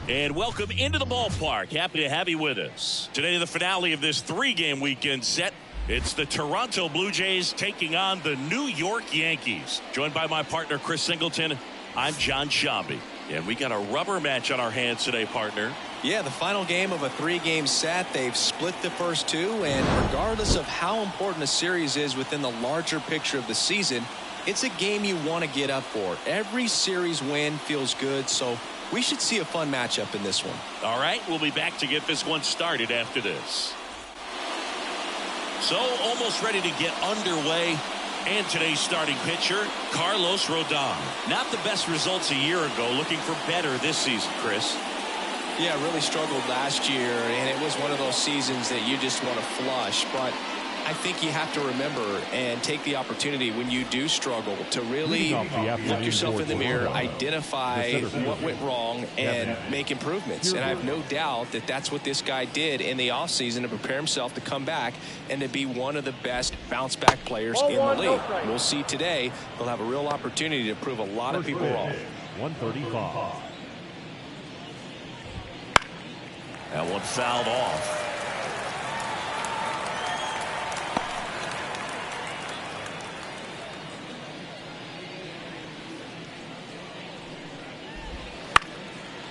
And welcome into the ballpark. Happy to have you with us. Today, the finale of this three-game weekend set. It's the Toronto Blue Jays taking on the New York Yankees. Joined by my partner, Chris Singleton, I'm John Shambi. And we got a rubber match on our hands today, partner. Yeah, the final game of a three-game set. They've split the first two, and regardless of how important a series is within the larger picture of the season, it's a game you want to get up for. Every series win feels good, so we should see a fun matchup in this one. All right, we'll be back to get this one started after this. So, almost ready to get underway. And today's starting pitcher, Carlos Rodon. Not the best results a year ago, looking for better this season, Chris. Yeah, really struggled last year, and it was one of those seasons that you just want to flush. But I think you have to remember and take the opportunity when you do struggle to really look yourself in the mirror, identify what went wrong, and make improvements. And I have no doubt that that's what this guy did in the offseason to prepare himself to come back and to be one of the best bounce-back players in the league. We'll see today. He'll have a real opportunity to prove a lot of people wrong. 135. That one fouled off.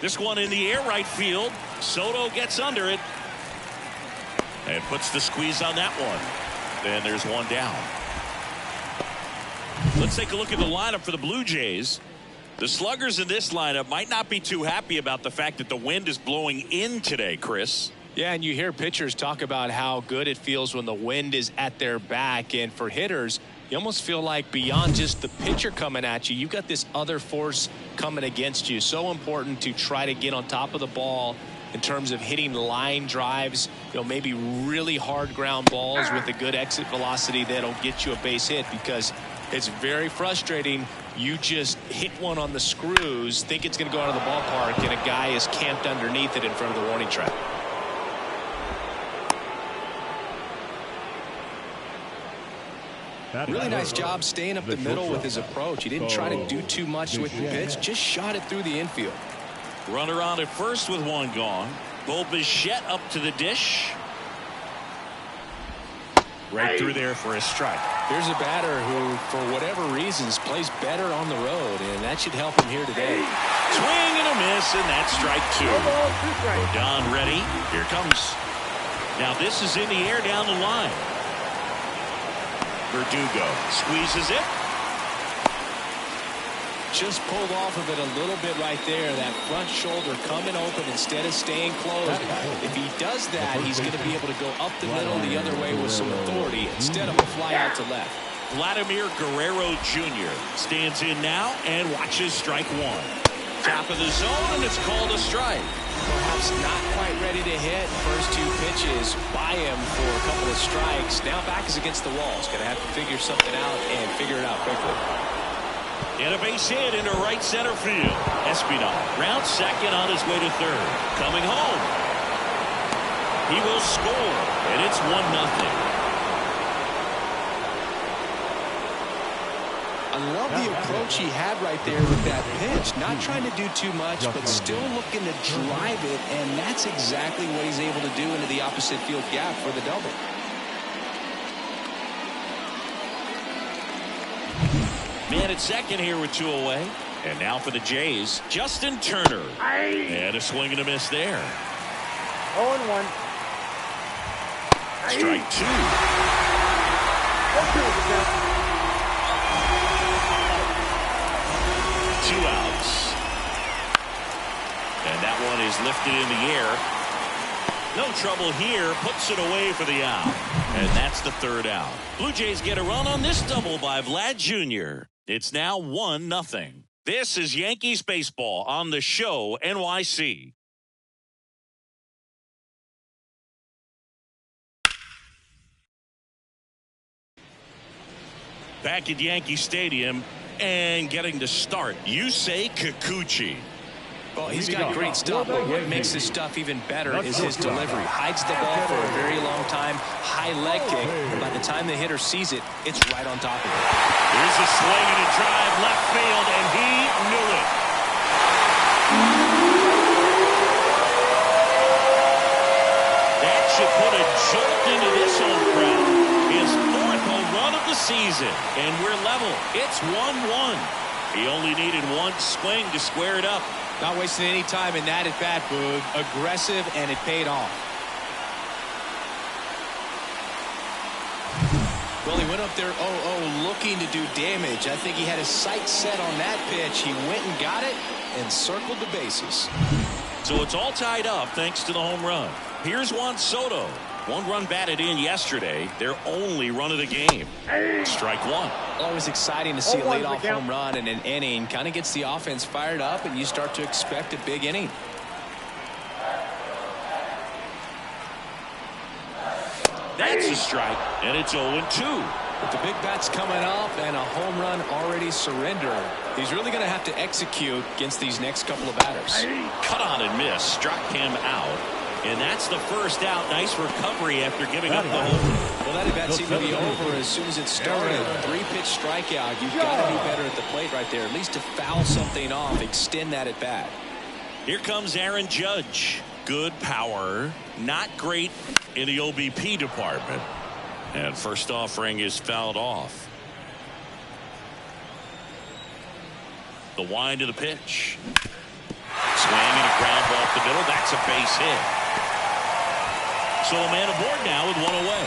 This one in the air right field. Soto gets under it and puts the squeeze on that one. Then there's one down. Let's take a look at the lineup for the Blue Jays. The sluggers in this lineup might not be too happy about the fact that the wind is blowing in today, Chris. Yeah, and you hear pitchers talk about how good it feels when the wind is at their back. And for hitters, you almost feel like beyond just the pitcher coming at you, you've got this other force coming against you. So important to try to get on top of the ball in terms of hitting line drives, maybe really hard ground balls with a good exit velocity that'll get you a base hit, because it's very frustrating. You just hit one on the screws, think it's going to go out of the ballpark, and a guy is camped underneath it in front of the warning track. Really nice job staying up the middle with his approach. He didn't try to do too much with the pitch, just shot it through the infield. Runner on at first with one gone. Bo Bichette up to the dish. Right through there for a strike. Here's a batter who, for whatever reasons, plays better on the road, and that should help him here today. Swing and a miss, and that's strike two. Rodon ready. Here comes. Now this is in the air down the line. Verdugo squeezes it. Just pulled off of it a little bit right there. That front shoulder coming open instead of staying closed. If he does that, he's going to be able to go up the middle the other way with some authority instead of a fly out to left. Vladimir Guerrero Jr. stands in now and watches strike one. Top of the zone, and it's called a strike. Perhaps not quite ready to hit. First two pitches by him for a couple of strikes. Now back is against the wall. He's going to have to figure something out and figure it out quickly. And a base hit into right center field. Espinal round second on his way to third. Coming home. He will score, and it's 1-0. I love the approach he had right there with that pitch. Not trying to do too much, but still looking to drive it, and that's exactly what he's able to do into the opposite field gap for the double. Man at second here with two away. And now for the Jays, Justin Turner. And a swing and a miss there. 0-1. Strike two. Two outs. And that one is lifted in the air. No trouble here. Puts it away for the out. And that's the third out. Blue Jays get a run on this double by Vlad Jr. It's now 1-0. This is Yankees baseball on the show NYC. Back at Yankee Stadium and getting to start, Yusei Kikuchi. Well, he's got great stuff, but what makes this stuff even better is his delivery. Hides the ball for a very long time, high leg kick, and by the time the hitter sees it, it's right on top of it. Here's a swing and a drive left field, and he knew it. sees it, and we're level. It's 1-1. He only needed one swing to square it up. Not wasting any time in that at bat, Boog. Aggressive, and it paid off. Well, he went up there 0-0 looking to do damage. I think he had his sights set on that pitch. He went and got it and circled the bases. So it's all tied up thanks to the home run. Here's Juan Soto. One run batted in yesterday. Their only run of the game. Strike one. Always exciting to see a leadoff home run in an inning. Kind of gets the offense fired up, and you start to expect a big inning. That's a strike, and it's 0-2. With the big bats coming up and a home run already surrendered, he's really going to have to execute against these next couple of batters. Cut on and miss. Struck him out. And that's the first out. Nice recovery after giving up the home run. Well, that at bat seemed to be over as soon as it started. 3-pitch strikeout. You've got to do better at the plate right there. At least to foul something off. Extend that at bat. Here comes Aaron Judge. Good power. Not great in the OBP department. And first offering is fouled off. The wind of the pitch. Swing and a ground ball up the middle. That's a base hit. So a man aboard now with one away.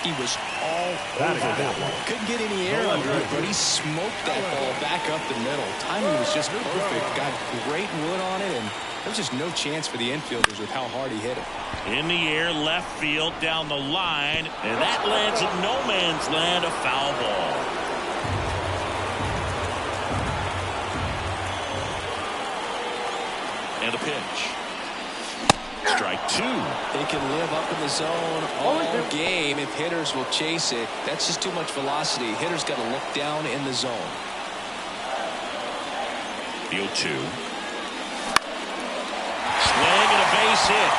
He was all over that one. Couldn't get any air under it, but he smoked that ball back up the middle. Timing was just perfect. Got great wood on it, and there's just no chance for the infielders with how hard he hit it. In the air, left field, down the line, and that lands in no man's land, a foul ball. And a pitch. Strike two. They can live up in the zone all game if hitters will chase it. That's just too much velocity. Hitters got to look down in the zone. The 0-2. Swing and a base hit.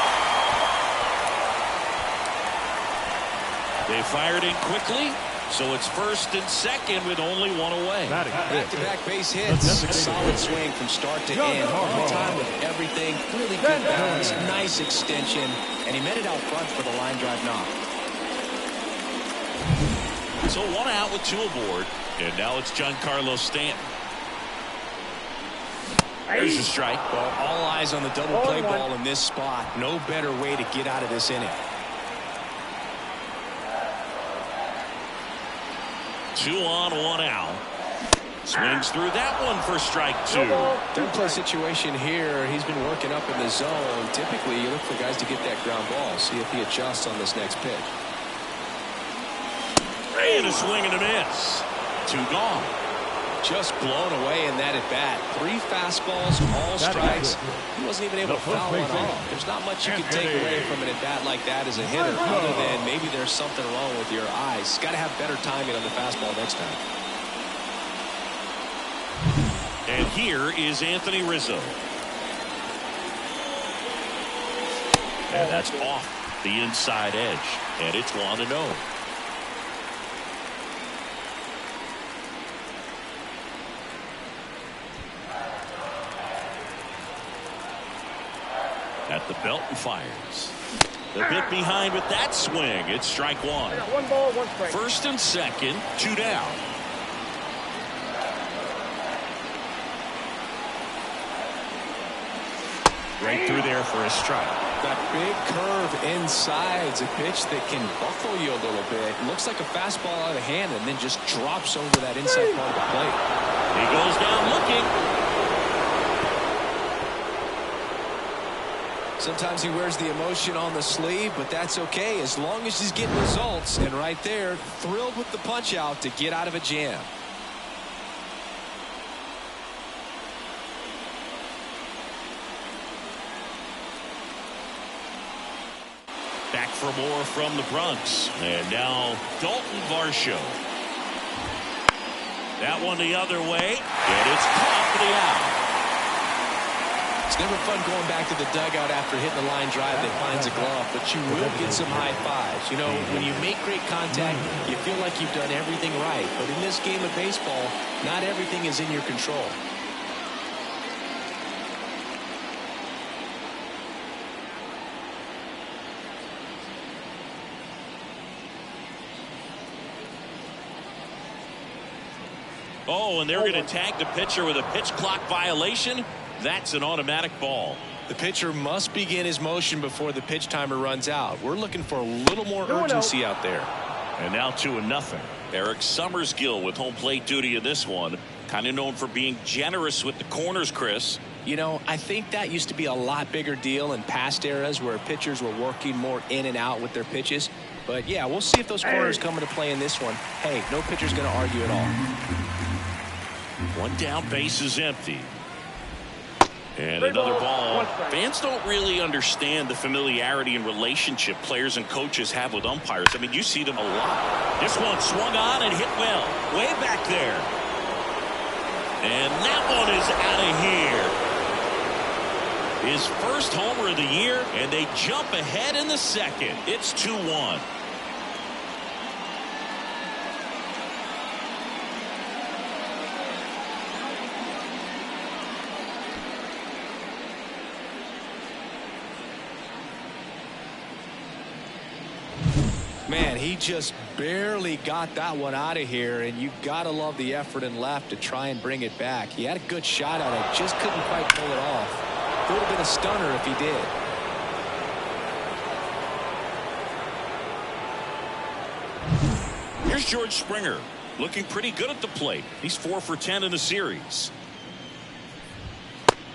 They fired in quickly, so it's first and second with only one away. Back-to-back base hits. A solid swing from start to end. On time with everything. Really good balance. Nice extension. And he met it out front for the line drive knock. So one out with two aboard. And now it's Giancarlo Stanton. There's a strike. Well, all eyes on the double play ball in this spot. No better way to get out of this inning. 2 on, 1 out. Swings through that one for strike two. Double play situation here. He's been working up in the zone. Typically, you look for guys to get that ground ball. See if he adjusts on this next pitch. And a swing and a miss. 2 gone. Just blown away in that at bat. 3 fastballs, all strikes. He wasn't even able to foul one off. There's not much you can take away from an at bat like that as a hitter, other than maybe there's something wrong with your eyes. Got to have better timing on the fastball next time. And here is Anthony Rizzo. And that's off the inside edge. And it's 1-0. At the belt and fires. A bit behind with that swing. It's strike one. One ball, one strike. First and second, 2 down. Right through there for a strike. That big curve inside's a pitch that can buffle you a little bit. Looks like a fastball out of hand and then just drops over that inside part of the plate. He goes down looking. Sometimes he wears the emotion on the sleeve, but that's okay as long as he's getting results. And right there, thrilled with the punch out to get out of a jam. Back for more from the Bronx. And now Dalton Varsho. That one the other way. And it's caught for the out. It's never fun going back to the dugout after hitting the line drive that finds a glove, but you will get some high fives. You know, when you make great contact, you feel like you've done everything right. But in this game of baseball, not everything is in your control. Oh, and they're going to tag the pitcher with a pitch clock violation. That's an automatic ball. The pitcher must begin his motion before the pitch timer runs out. We're looking for a little more urgency out there. And now 2-0. Eric Summersgill with home plate duty in this one. Kind of known for being generous with the corners, Chris. You know, I think that used to be a lot bigger deal in past eras where pitchers were working more in and out with their pitches. But yeah, we'll see if those corners come into play in this one. Hey, no pitcher's going to argue at all. One down, base is empty. And another ball. Fans don't really understand the familiarity and relationship players and coaches have with umpires. I mean, you see them a lot. This one swung on and hit well. Way back there. And that one is out of here. His first homer of the year, and they jump ahead in the second. It's 2-1. Man, he just barely got that one out of here, and you gotta love the effort and left to try and bring it back. He had a good shot at it, just couldn't quite pull it off. It would have been a stunner if he did. Here's George Springer, looking pretty good at the plate. He's 4 for 10 in the series.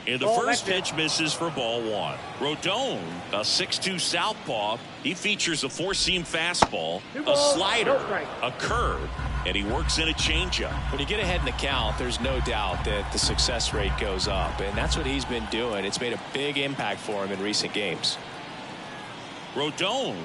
And the first pitch misses for ball 1. Rodon, a 6'2 southpaw. He features a 4-seam fastball, a slider, a curve, and he works in a changeup. When you get ahead in the count, there's no doubt that the success rate goes up, and that's what he's been doing. It's made a big impact for him in recent games. Rodon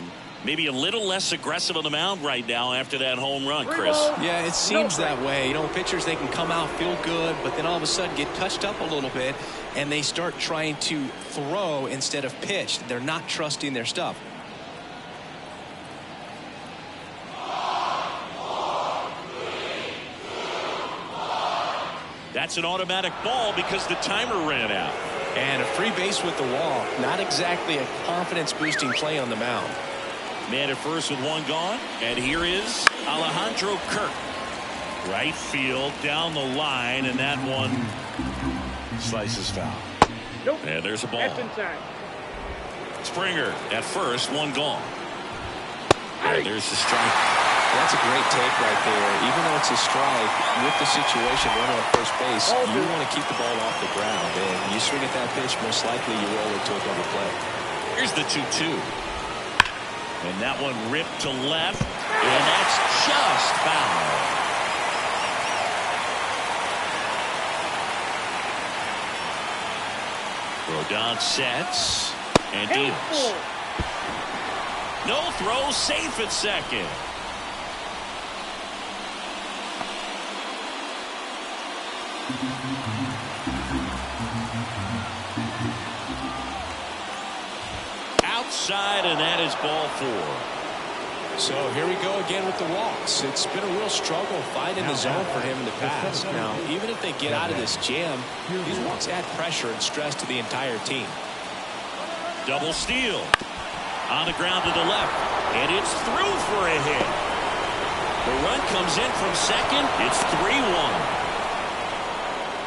maybe a little less aggressive on the mound right now after that home run, Chris. Yeah, it seems that way. You know, pitchers, they can come out, feel good, but then all of a sudden get touched up a little bit, and they start trying to throw instead of pitch. They're not trusting their stuff. That's an automatic ball because the timer ran out. And a free base with the wall. Not exactly a confidence-boosting play on the mound. Man at first with one gone. And here is Alejandro Kirk. Right field, down the line, and that one slices foul. Nope. And there's a ball. That's inside. Springer at first, one gone. And there's the strike. That's a great take right there. Even though it's a strike, with the situation running on first base, you want to keep the ball off the ground. And you swing at that pitch, most likely you roll it to a double play. Here's the 2-2. And that one ripped to left. And that's just foul. Rodon sets and deals. No throw, safe at second. Outside, and that is ball 4. So here we go again with the walks. It's been a real struggle finding the zone for him in the past. Now, even if they get out of this jam, these walks add pressure and stress to the entire team. Double steal. On the ground to the left. And it's through for a hit. The run comes in from second. It's 3-1.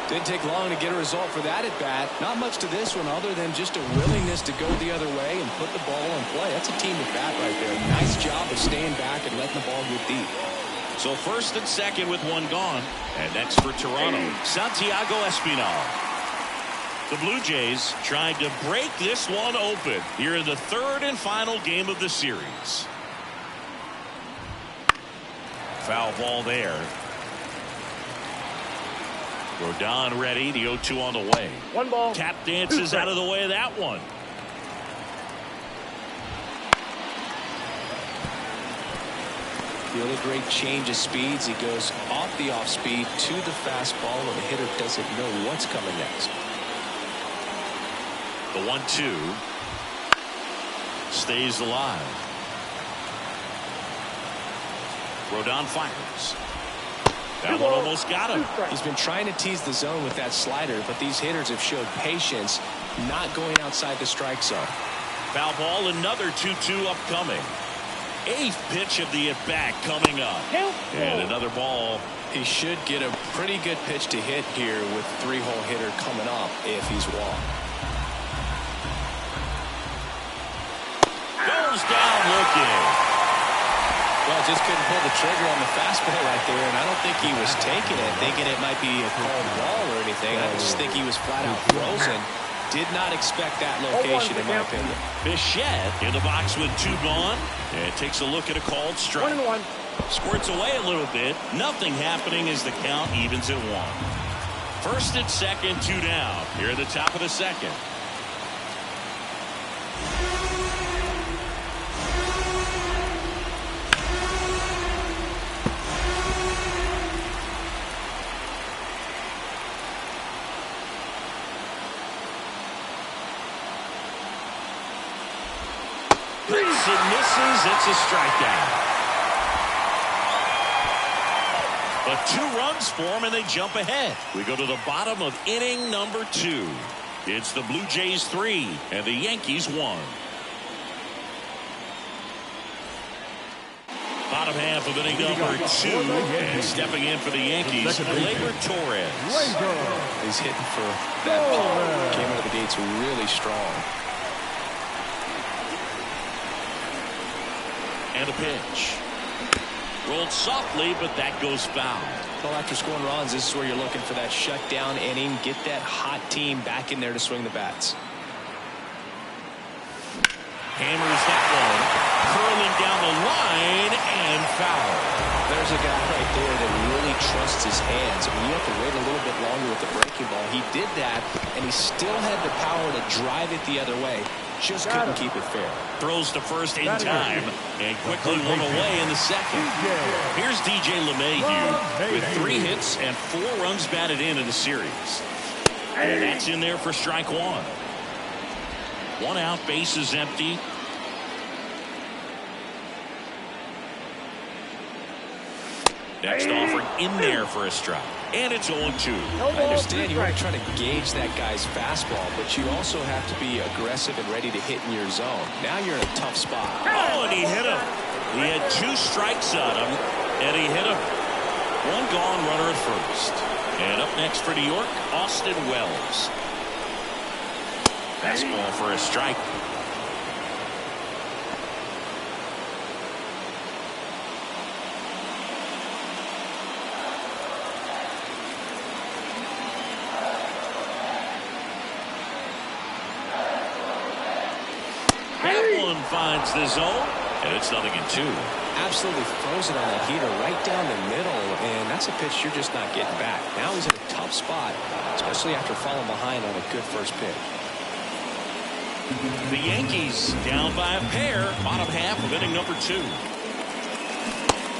Didn't take long to get a result for that at bat. Not much to this one other than just a willingness to go the other way and put the ball in play. That's a team at bat right there. Nice job of staying back and letting the ball get deep. So first and second with one gone. And next for Toronto, Santiago Espinal. The Blue Jays trying to break this one open here in the third and final game of the series. Foul ball there. Rodon ready. The 0-2 on the way. One ball. Tap dances out of the way of that one. Really great change of speeds. He goes off the off speed to the fastball, and the hitter doesn't know what's coming next. The 1-2 stays alive. Rodon fires. That one almost got him. He's been trying to tease the zone with that slider, but these hitters have showed patience, not going outside the strike zone. Foul ball, another 2-2 upcoming. 8th pitch of the at-bat coming up. And another ball. He should get a pretty good pitch to hit here with three-hole hitter coming up if he's walked. Goes down looking. Well, just couldn't pull the trigger on the fastball right there, and I don't think he was taking it, thinking it might be a called ball or anything. I just think he was flat out frozen. Did not expect that location, in my opinion. Bichette in the box with 2 gone, and takes a look at a called strike. 1-1. Squirts away a little bit. Nothing happening as the count evens at 1. First and second, 2 down. Here at the top of the second. And misses. It's a strikeout. But 2 runs for him, and they jump ahead. We go to the bottom of inning number 2. It's the Blue Jays 3 and the Yankees 1. Bottom half of inning number 2, and stepping in for the Yankees, Gleyber Torres. He's hitting for that ball. Came out of the gates really strong. And a pitch. Rolled softly, but that goes foul. Well, after scoring runs, this is where you're looking for that shutdown inning. Get that hot team back in there to swing the bats. Hammers that one. Curling down the line and foul. There's a guy right there that really trusts his hands. I mean, you have to wait a little bit longer with the breaking ball. He did that, and he still had the power to drive it the other way. Just couldn't keep it fair. Throws to first in time and quickly one away in the second. Here's DJ LeMahieu with 3 hits and 4 runs batted in the series. And that's in there for strike 1. 1 out, base is empty. Next offering in there for a strike. And it's 0-2. I understand you want to try to gauge that guy's fastball, but you also have to be aggressive and ready to hit in your zone. Now you're in a tough spot. Oh, and he hit him. He had 2 strikes on him, and he hit him. 1 gone, runner at first. And up next for New York, Austin Wells. Fastball for a strike. Finds the zone, and it's 0-2. Absolutely frozen on that heater right down the middle, and that's a pitch you're just not getting back. Now he's in a tough spot, especially after falling behind on a good first pitch. The Yankees down by a pair, bottom half of inning number 2.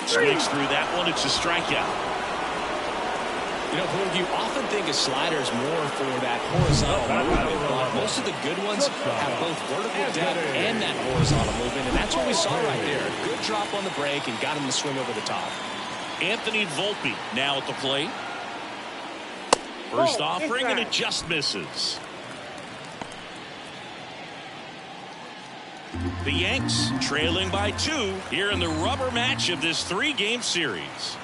Swings through that one. It's a strikeout. You know, you often think a slider is more for that horizontal movement, but most of the good ones have both vertical depth and that horizontal movement, and that's what we saw right there. Good drop on the break and got him to swing over the top. Anthony Volpe now at the plate. First offering, and it just misses. The Yanks trailing by 2 here in the rubber match of this 3-game series.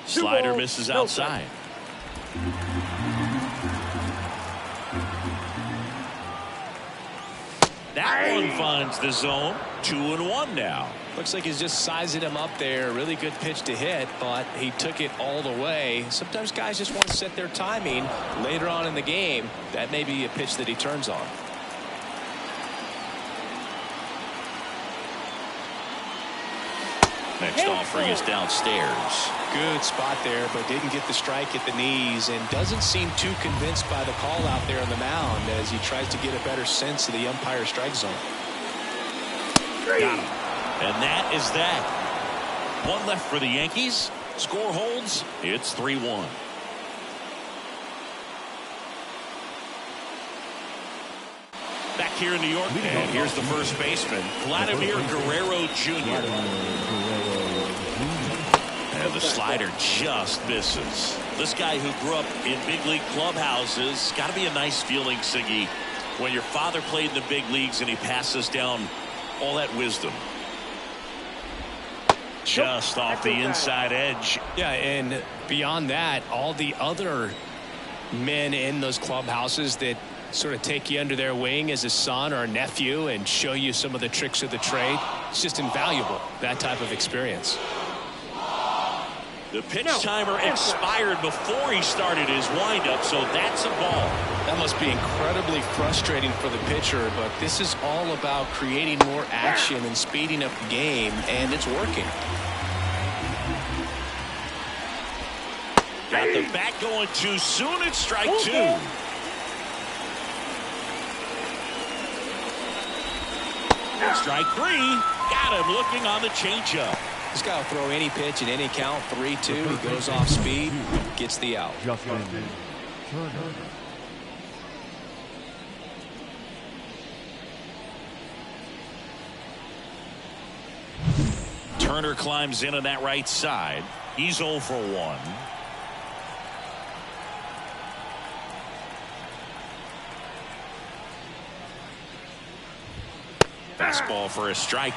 Slider misses outside. That one finds the zone. 2-1 now. Looks like he's just sizing him up there. Really good pitch to hit, but he took it all the way. Sometimes guys just want to set their timing later on in the game. That may be a pitch that he turns on. Next offering is downstairs. Good spot there, but didn't get the strike at the knees, and doesn't seem too convinced by the call out there on the mound as he tries to get a better sense of the umpire strike zone. Got him. And that is that. 1 left for the Yankees. Score holds. It's 3-1. Back here in New York, and here's the first baseman, Vladimir Guerrero Jr. And the slider just misses. This guy who grew up in big league clubhouses, got to be a nice feeling, Siggy, when your father played in the big leagues and he passes down all that wisdom. Just off the inside edge. Yeah, and beyond that, all the other men in those clubhouses that sort of take you under their wing as a son or a nephew and show you some of the tricks of the trade. It's just invaluable, that type of experience. The pitch timer expired before he started his windup, so that's a ball. That must be incredibly frustrating for the pitcher, but this is all about creating more action and speeding up the game, and it's working. Got the bat going too soon. It's strike two. Strike three. Got him looking on the changeup. This guy will throw any pitch in any count. 3-2. He goes off speed, gets the out. Turner climbs in on that right side. He's 0 for 1. Fastball for a strike.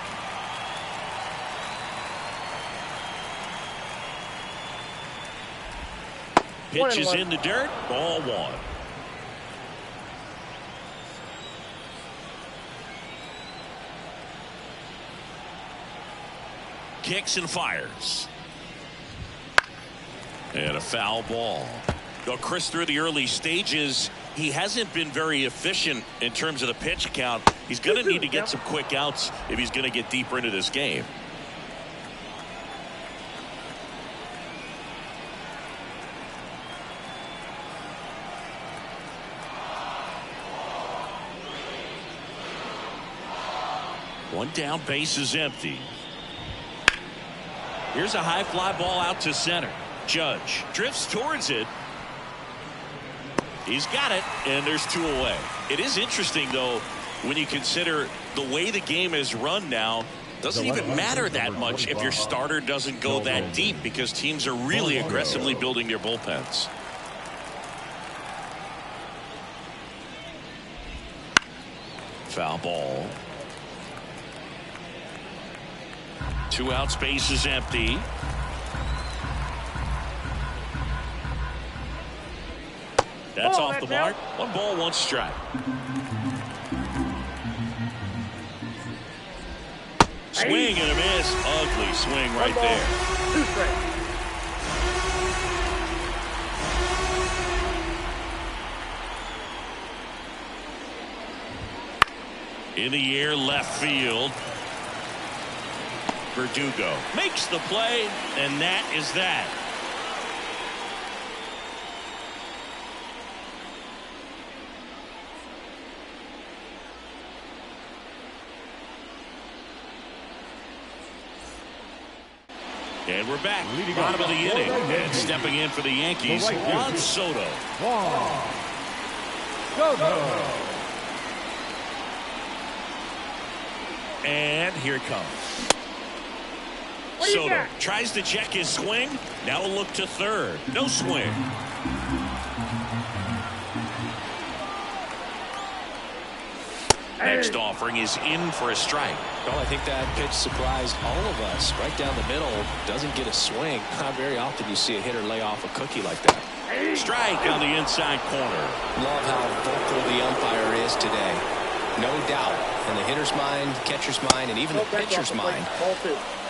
Pitch is in the dirt. Ball 1. Kicks and fires. And a foul ball. Though Chris, through the early stages, he hasn't been very efficient in terms of the pitch count. He's going to need to get some quick outs if he's going to get deeper into this game. One down, base is empty. Here's a high fly ball out to center. Judge drifts towards it. He's got it, and there's 2 away. It is interesting, though, when you consider the way the game is run now. Doesn't even matter that much if your starter doesn't go that deep, because teams are really aggressively building their bullpens. Foul ball. 2 outs, base is empty. That's off the mark. 1 ball, 1 strike. Swing and a miss. Ugly swing right there. 2 strikes. In the air, left field. Verdugo makes the play, and that is that. And we're back. Bottom of the inning. And stepping in for the Yankees, Juan Soto. And here it comes. Soto tries to check his swing. Now a look to third. No swing. Next offering is in for a strike. Well, I think that pitch surprised all of us. Right down the middle, doesn't get a swing. Not very often you see a hitter lay off a cookie like that. Strike on the inside corner. Love how vocal the umpire is today. No doubt in the hitter's mind, catcher's mind, and even the pitcher's mind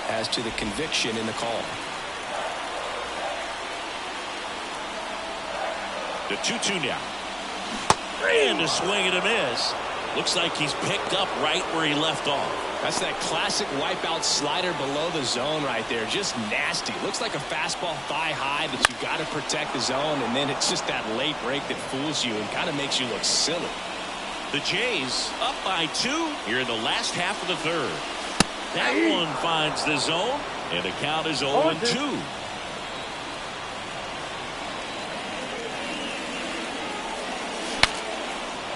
as to the conviction in the call. The 2-2 now. And a swing and a miss. Looks like he's picked up right where he left off. That's that classic wipeout slider below the zone right there. Just nasty. Looks like a fastball thigh high that you got to protect the zone, and then it's just that late break that fools you and kind of makes you look silly. The Jays up by 2 here in the last half of the third. That one finds the zone, and the count is 0-2.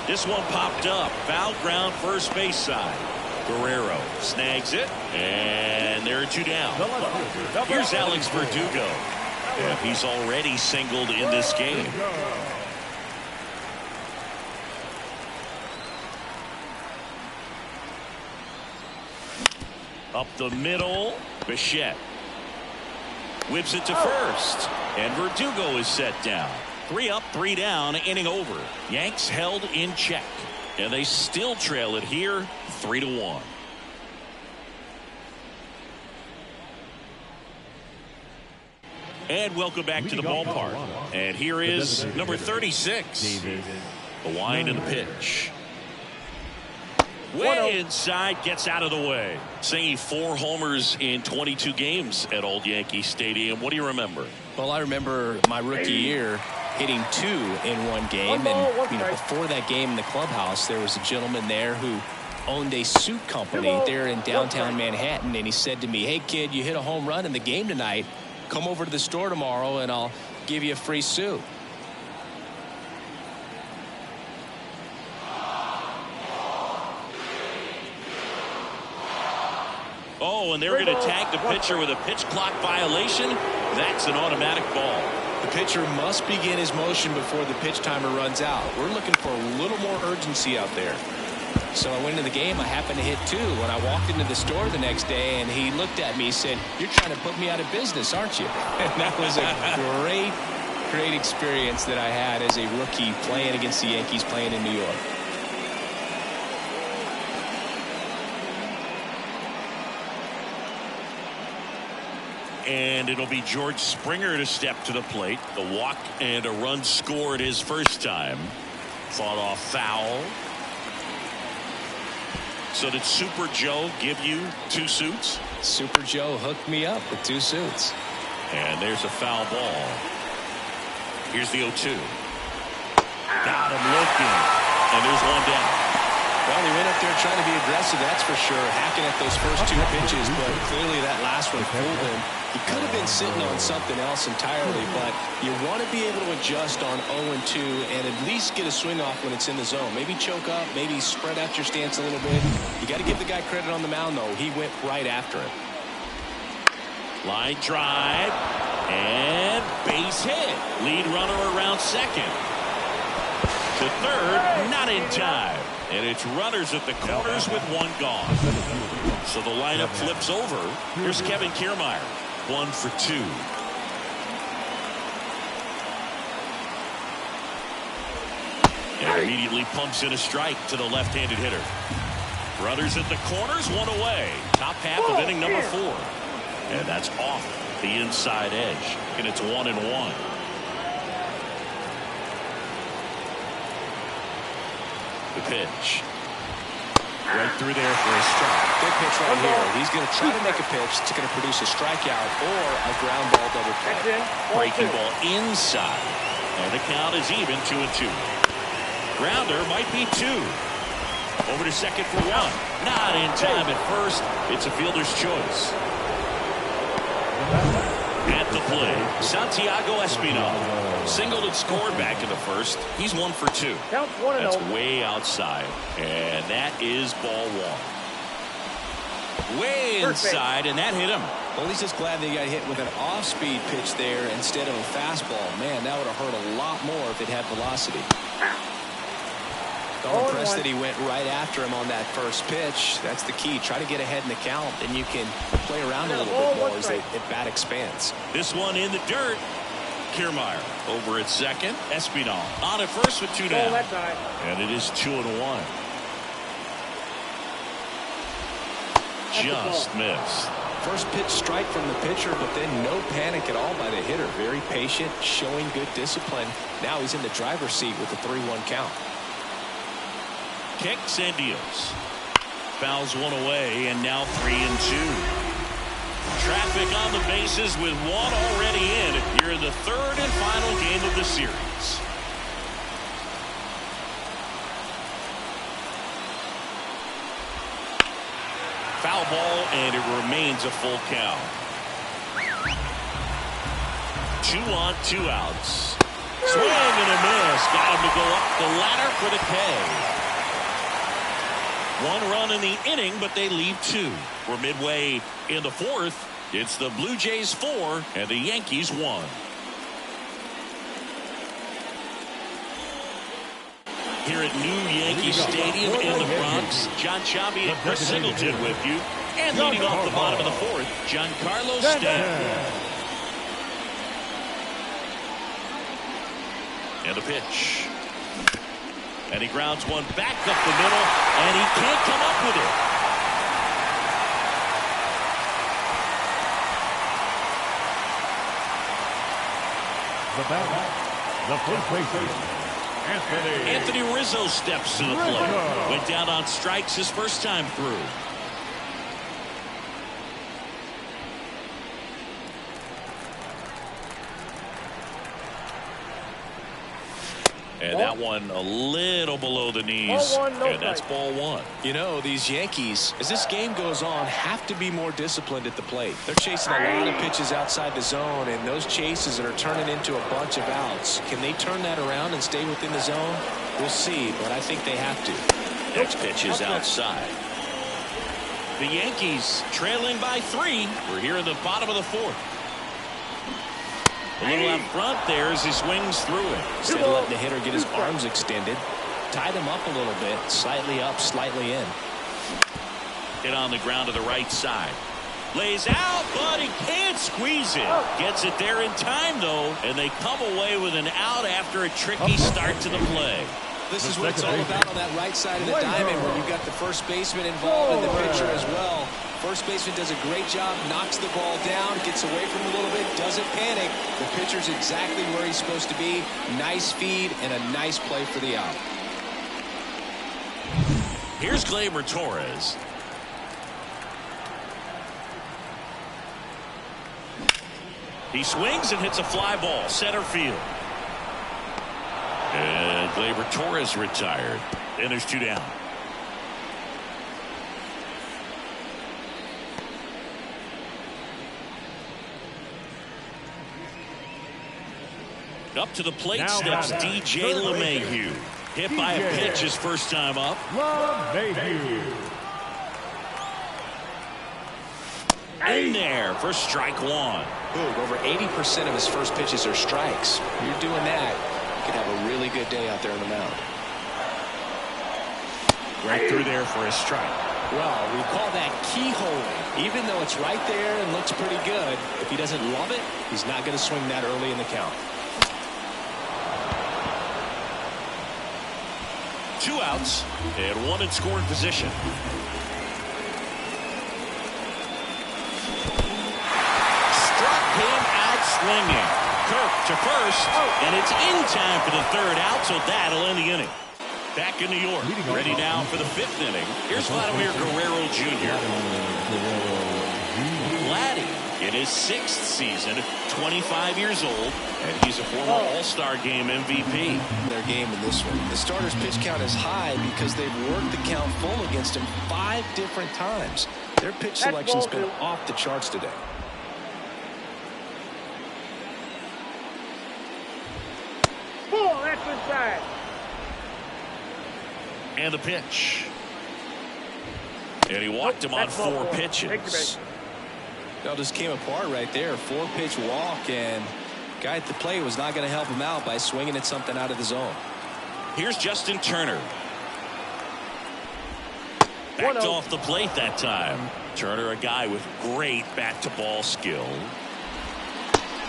This one popped up. Foul ground, first base side. Guerrero snags it, and there are 2 down. Here's Alex Verdugo. And he's already singled in this game. Up the middle, Bichette Whips it to first. And Verdugo is set down. 3 up, 3 down, inning over. Yanks held in check. And they still trail it here 3-1. And welcome back to the ballpark. And here is number 36. The wind and the pitch. Way inside, gets out of the way. Saying 4 homers in 22 games at Old Yankee Stadium. What do you remember? Well, I remember my rookie year hitting 2 in one game. And before that game in the clubhouse, there was a gentleman there who owned a suit company there in downtown Manhattan. And he said to me, "Hey, kid, you hit a home run in the game tonight. Come over to the store tomorrow and I'll give you a free suit." Oh, and they're going to tag the pitcher with a pitch clock violation. That's an automatic ball. The pitcher must begin his motion before the pitch timer runs out. We're looking for a little more urgency out there. So I went into the game. I happened to hit 2 when I walked into the store the next day, and he looked at me and said, "You're trying to put me out of business, aren't you?" And that was a great experience that I had as a rookie playing against the Yankees, playing in New York. And it'll be George Springer to step to the plate. The walk and a run scored his first time. Fought off foul. So did Super Joe give you 2 suits? Super Joe hooked me up with 2 suits. And there's a foul ball. Here's the 0-2. Got him looking. And there's 1 down. Well, he went up there trying to be aggressive, that's for sure, hacking at those first 2 pitches, but clearly that last one fooled him. He could have been sitting on something else entirely, but you want to be able to adjust on 0-2 and at least get a swing off when it's in the zone. Maybe choke up, maybe spread out your stance a little bit. You got to give the guy credit on the mound, though. He went right after him. Line drive and base hit. Lead runner around second. To third, not in time. And it's runners at the corners with 1 gone. So the lineup flips over. Here's Kevin Kiermaier. 1 for 2. And immediately pumps in a strike to the left-handed hitter. Runners at the corners, 1 away. Top half of inning number 4. And that's off the inside edge. And it's 1-1. The pitch. Right through there for a strike. Good pitch right here. He's going to try to make a pitch that's going to produce a strikeout or a ground ball double play. Breaking ball inside. And the count is even, 2-2. Grounder might be 2. Over to second for 1. Not in time at first. It's a fielder's choice. At the plate, Santiago Espinal. Singled and scored back in the first. He's 1 for 2. That's way outside. And that is ball 1. Way inside, and that hit him. Well, he's just glad that he got hit with an off-speed pitch there instead of a fastball. Man, that would have hurt a lot more if it had velocity. I'm impressed that he went right after him on that first pitch. That's the key. Try to get ahead in the count, then you can play around a little bit more as the at-bat expands. This one in the dirt. Kiermaier over at second. Espinal on at first with 2 down. And it is 2-1. Just missed. First pitch strike from the pitcher, but then no panic at all by the hitter. Very patient, showing good discipline. Now he's in the driver's seat with the 3-1 count. Kicks and deals. Fouls 1 away, and now 3-2. Traffic on the bases with 1 already in. Here in the 3rd and final game of the series. Foul ball, and it remains a full count. 2 on, 2 outs. Swing and a miss. Got him to go up the ladder for the K. 1 run in the inning, but they leave 2. We're midway in the 4th. It's the Blue Jays 4 and the Yankees 1. Here at New Yankee Stadium in the Bronx, John Chambi and Chris Singleton with you. And leading off the bottom of the 4th, Giancarlo Stanton. And the pitch. And he grounds one back up the middle, and he can't come up with it. The batter, the first baseman, Anthony Rizzo steps to the plate. Went down on strikes his first time through. And that one a little below the knees. And that's ball one. You know, these Yankees, as this game goes on, have to be more disciplined at the plate. They're chasing a lot of pitches outside the zone, and those chases are turning into a bunch of outs. Can they turn that around and stay within the zone? We'll see, but I think they have to. Next pitch is outside. The Yankees trailing by 3. We're here in the bottom of the 4th. A little out front there as he swings through it. Instead of letting the hitter get his arms extended, tied him up a little bit, slightly up, slightly in. Hit on the ground to the right side. Lays out, but he can't squeeze it. Gets it there in time, though, and they come away with an out after a tricky start to the play. This is what it's all about on that right side of the diamond, where you've got the first baseman involved and the pitcher as well. First baseman does a great job, knocks the ball down, gets away from him a little bit, doesn't panic. The pitcher's exactly where he's supposed to be. Nice feed and a nice play for the out. Here's Gleyber Torres. He swings and hits a fly ball, center field. And Gleyber Torres retired. And there's 2 down. Up to the plate Now steps batting, DJ LeMahieu. Hit by a pitch his first time up. LeMahieu. In there for strike 1. Ooh, over 80% of his first pitches are strikes. You're doing that, you could have a really good day out there on the mound. Right through there for a strike. Well, we call that keyhole. Even though it's right there and looks pretty good, if he doesn't love it, he's not going to swing that early in the count. 2 outs and 1 in scoring position. Struck him out swinging. Kirk to first, and it's in time for the 3rd out, so that'll end the inning. Back in New York, ready now for the 5th inning. Here's Vladimir Guerrero Jr. Vladdy in his 6th season, 25 years old, and he's a former All-Star Game MVP. Their game in this one. The starter's pitch count is high because they've worked the count full against him 5 different times. Their pitch selection's been off the charts today. That's inside. And the pitch. And he walked him on 4 pitches. It all just came apart right there. 4-pitch walk, and guy at the plate was not going to help him out by swinging at something out of the zone. Here's Justin Turner. Backed off the plate that time. Turner, a guy with great bat-to-ball skill.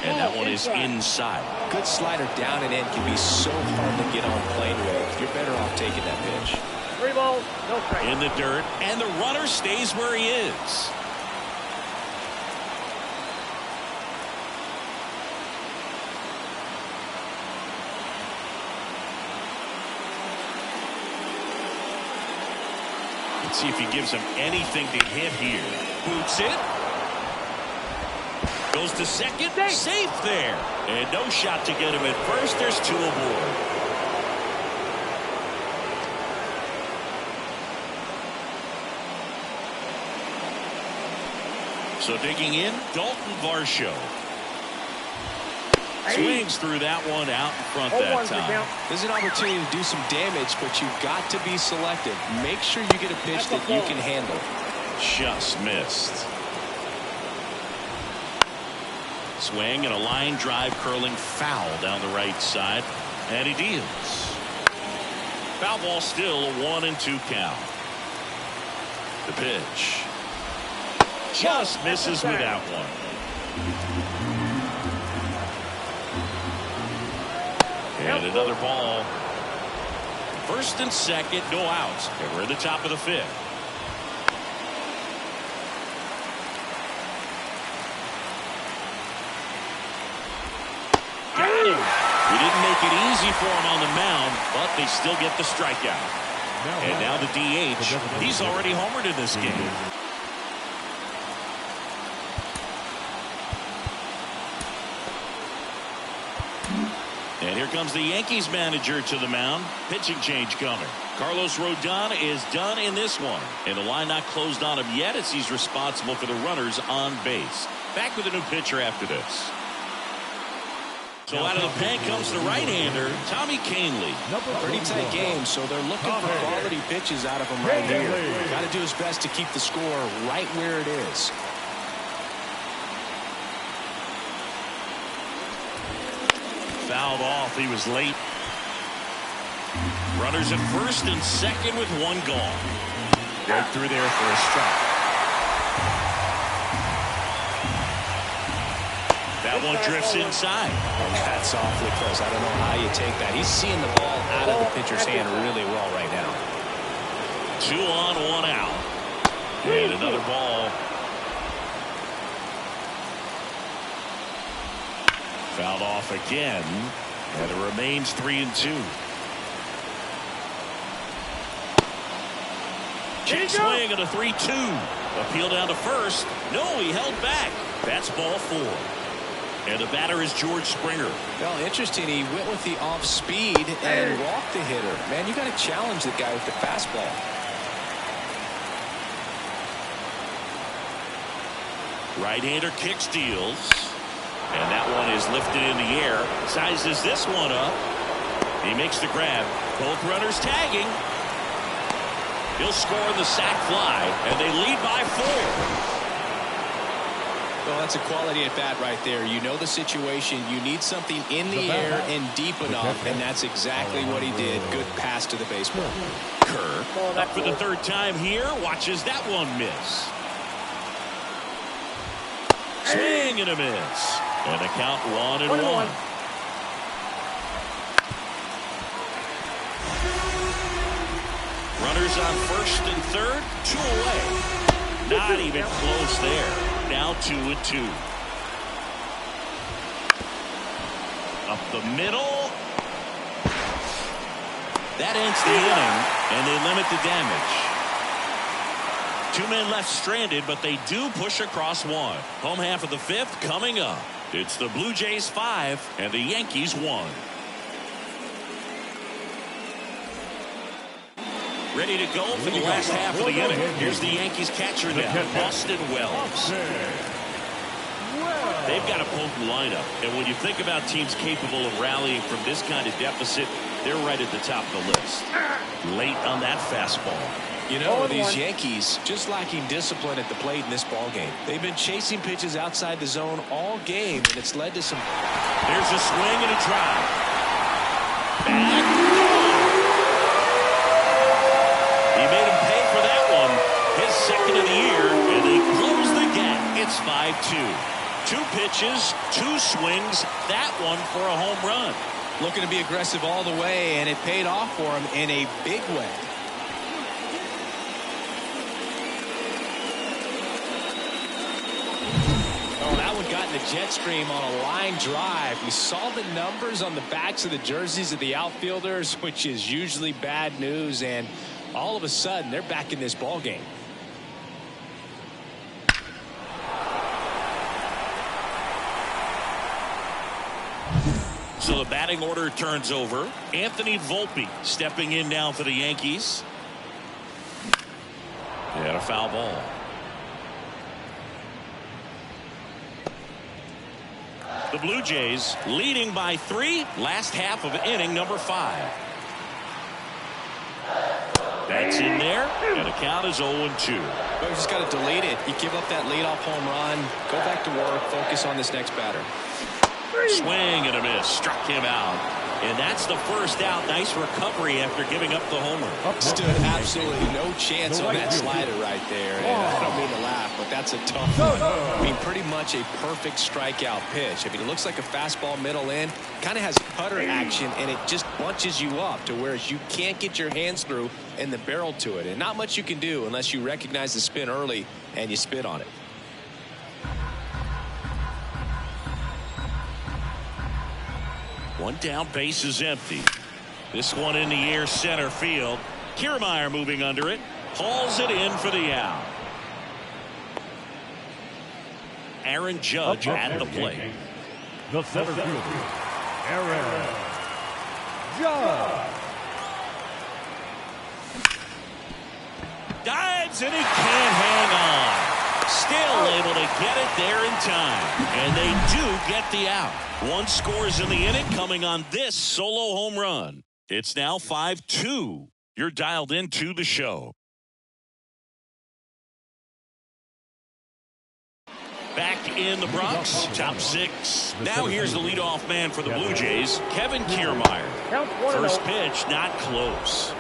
And that one is inside. Good slider down and in can be so hard to get on plane with. You're better off taking that pitch. 3 balls, no strikes. In the dirt, and the runner stays where he is. Let's see if he gives him anything to hit here. Boots it. Goes to second. Safe there. And no shot to get him at first. There's 2 aboard. So digging in, Dalton Varsho. Swings through that one out in front that time. There's an opportunity to do some damage, but you've got to be selective. Make sure you get a pitch that you can handle. Just missed. Swing and a line drive curling foul down the right side. And he deals. Foul ball still a 1-2 count. The pitch. Just misses with that one. And another ball. First and second, no outs. And we're in the top of the fifth. Got him. We didn't make it easy for him on the mound, but they still get the strikeout. And now the DH. He's already homered in this game. And here comes the Yankees manager to the mound. Pitching change coming. Carlos Rodon is done in this one. And the line not closed on him yet as he's responsible for the runners on base. Back with a new pitcher after this. So out of the pen comes the right-hander, Tommy Kahnle. Pretty tight game, so they're looking for quality pitches out of him right here. Got to do his best to keep the score right where it is. Fouled off. He was late. Runners at first and second with one gone. Right through there for a strike. That one drifts inside. That's awfully close. I don't know how you take that. He's seeing the ball out of the pitcher's hand really well right now. 2 on, 1 out. And another ball. Fouled off again. And it remains 3-2. Check swing and a 3-2. Appeal down to first. No, he held back. That's ball 4. And the batter is George Springer. Well, interesting. He went with the off speed and walked the hitter. Man, you got to challenge the guy with the fastball. Right-hander kicks, deals. And that one is lifted in the air. Sizes this one up. He makes the grab. Both runners tagging. He'll score in the sac fly, and they lead by 4. Well, that's a quality at bat right there. You know the situation. You need something in the air and deep enough, and that's exactly what he did. Good pass to the baseball. Kerr up for the third time here. Watches that one miss. Swing and a miss. And a count 1-1. Runners on first and third, 2 away. Not even close there. Now 2-2. Up the middle. That ends the inning, and they limit the damage. 2 men left stranded, but they do push across 1. Home half of the 5th coming up. It's the Blue Jays 5 and the Yankees 1. Ready to go for the last half of the inning. Here's the Yankees catcher now, Austin Wells. They've got a potent lineup, and when you think about teams capable of rallying from this kind of deficit, they're right at the top of the list. Late on that fastball. You know, these Yankees just lacking discipline at the plate in this ball game. They've been chasing pitches outside the zone all game, and it's led to some. There's a swing and a drive. Back. He made him pay for that one. His second of the year, and they close the gap. It's 5-2. 2 pitches, 2 swings. That one for a home run. Looking to be aggressive all the way, and it paid off for him in a big way. Oh, that one got in the jet stream on a line drive. We saw the numbers on the backs of the jerseys of the outfielders, which is usually bad news, and all of a sudden they're back in this ball game. So the batting order turns over. Anthony Volpe stepping in now for the Yankees. And a foul ball. The Blue Jays leading by 3. Last half of inning number 5. That's in there, and the count is 0-2. But you just got to delete it. You give up that leadoff home run, go back to work, focus on this next batter. Swing and a miss. Struck him out. And that's the first out. Nice recovery after giving up the homer. Stood absolutely no chance on that slider right there. And I don't mean to laugh, but that's a tough one. I mean, pretty much a perfect strikeout pitch. I mean, it looks like a fastball middle in. Kind of has cutter action, and it just bunches you up to where you can't get your hands through and the barrel to it. And not much you can do unless you recognize the spin early and you spit on it. One down, base is empty. This one in the air, center field. Kiermaier moving under it. Hauls it in for the out. Aaron Judge at the plate. The center fielder, Aaron Judge. Dives and he can't hang on. Still able to get it there in time. And they do get the out. One scores in the inning coming on this solo home run. It's now 5-2. You're dialed into the show. Back in the Bronx, top six. Now here's the leadoff man for the Blue Jays, Kevin Kiermaier. First pitch, not close.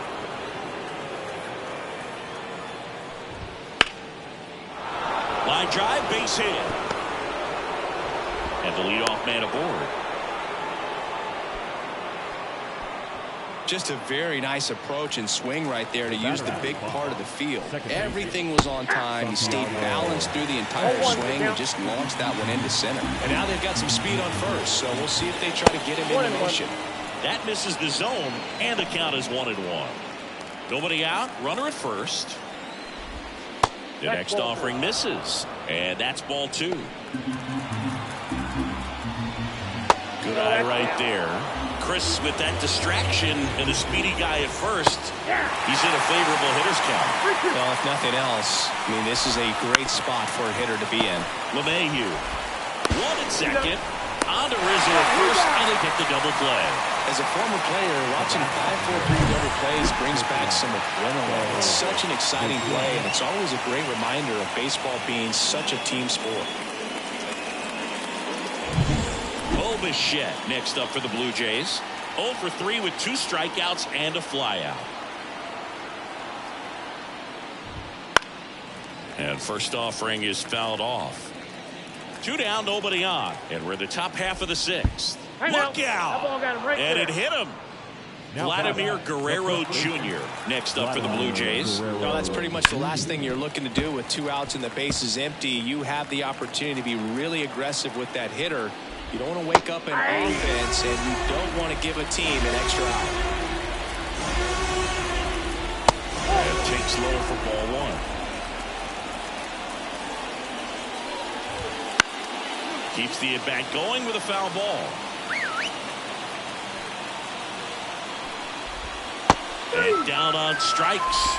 Line drive, base hit. And the leadoff man aboard. Just a very nice approach and swing right there to use the big part of the field. Everything was on time. He stayed balanced through the entire swing and just launched that one into center. And now they've got some speed on first, so we'll see if they try to get him into motion. That misses the zone, and the count is 1-1. Nobody out, runner at first. The next offering misses, and that's ball 2. Good eye right there. Chris with that distraction and the speedy guy at first. He's in a favorable hitter's count. Well, if nothing else, I mean, this is a great spot for a hitter to be in. LeMahieu. 1 at second. On to Rizzo at first, and they get the double play. As a former player, watching 5-4-3 double plays brings back some adrenaline. It's such an exciting play, and it's always a great reminder of baseball being such a team sport. Bichette next up for the Blue Jays. 0 for 3 with 2 strikeouts and a flyout. And first offering is fouled off. 2 down, nobody on. And we're in the top half of the 6th. Look out! And it hit him. Vladimir Guerrero Jr. next up for the Blue Jays. Well, that's pretty much the last thing you're looking to do with 2 outs and the base is empty. You have the opportunity to be really aggressive with that hitter. You don't want to wake up in offense, and you don't want to give a team an extra out. And takes low for ball 1. Keeps the at-bat going with a foul ball. And down on strikes.